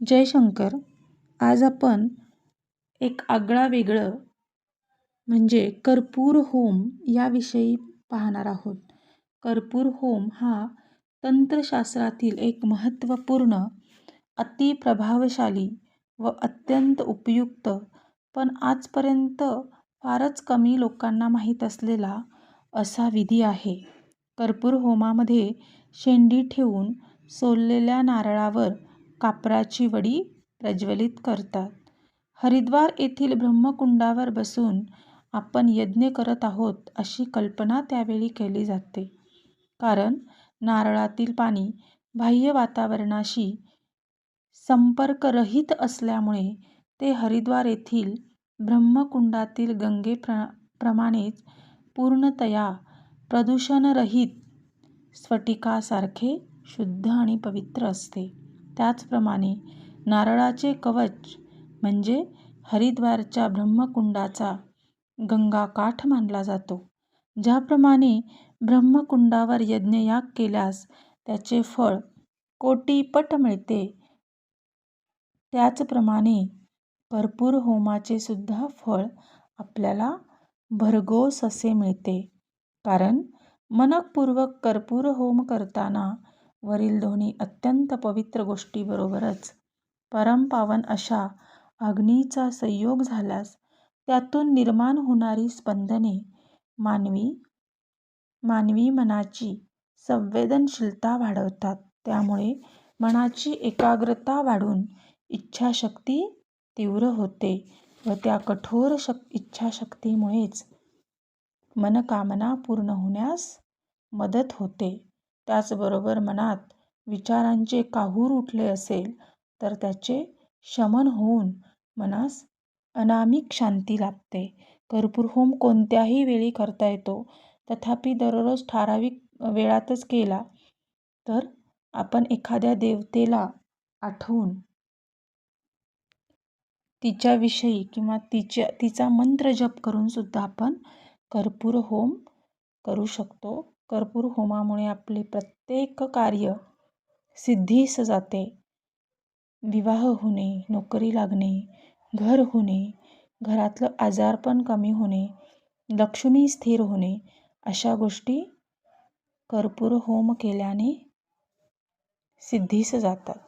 जयशंकर. आज आपण एक आगळावेगळं म्हणजे कर्पूर होम याविषयी पाहणार आहोत. कर्पूर होम हा तंत्रशास्त्रातील एक महत्त्वपूर्ण, अतिप्रभावशाली व अत्यंत उपयुक्त पण आजपर्यंत फारच कमी लोकांना माहीत असलेला असा विधी आहे. कर्पूर होमामध्ये शेंडी ठेवून सोललेल्या नारळावर कापराची वडी प्रज्वलित करतात. हरिद्वार येथील ब्रह्मकुंडावर बसून आपण यज्ञ करत आहोत अशी कल्पना त्यावेळी केली जाते. कारण नारळातील पाणी बाह्य वातावरणाशी संपर्करहित असल्यामुळे ते हरिद्वार येथील ब्रह्मकुंडातील गंगेप्रमाणेच पूर्णतया प्रदूषणरहित स्फटिकासारखे शुद्ध आणि पवित्र असते. त्याचप्रमाणे नारळाचे कवच म्हणजे हरिद्वारच्या ब्रह्मकुंडाचा गंगाकाठ मानला जातो. ज्याप्रमाणे ब्रह्मकुंडावर यज्ञयाग केल्यास त्याचे फळ कोटीपट मिळते, त्याचप्रमाणे कर्पूर होमाचे सुद्धा फळ आपल्याला भरघोस असे मिळते. कारण मनःपूर्वक कर्पूर होम करताना वरील दोन्ही अत्यंत पवित्र गोष्टीबरोबरच परमपावन अशा अग्नीचा संयोग झाल्यास त्यातून निर्माण होणारी स्पंदने मानवी मनाची संवेदनशीलता वाढवतात. त्यामुळे मनाची एकाग्रता वाढून इच्छाशक्ती तीव्र होते व त्या कठोर इच्छाशक्तीमुळेच मनकामना पूर्ण होण्यास मदत होते. त्याचबरोबर मनात विचारांचे काहूर उठले असेल तर त्याचे शमन होऊन मनास अनामिक शांती लाभते. कर्पूर होम कोणत्याही वेळी करता येतो. तथापि दररोज ठराविक वेळातच केला तर आपण एखाद्या देवतेला आठवून तिच्याविषयी किंवा तिचा मंत्र जप करून सुद्धा आपण कर्पूर होम करू शकतो. कर्पूर होमामुळे आपले प्रत्येक कार्य सिद्धीस जाते. विवाह होणे, नोकरी लागणे, घर होणे, घरातलं आजारपण कमी होणे, लक्ष्मी स्थिर होणे अशा गोष्टी कर्पूर होम केल्याने सिद्धीस जातात.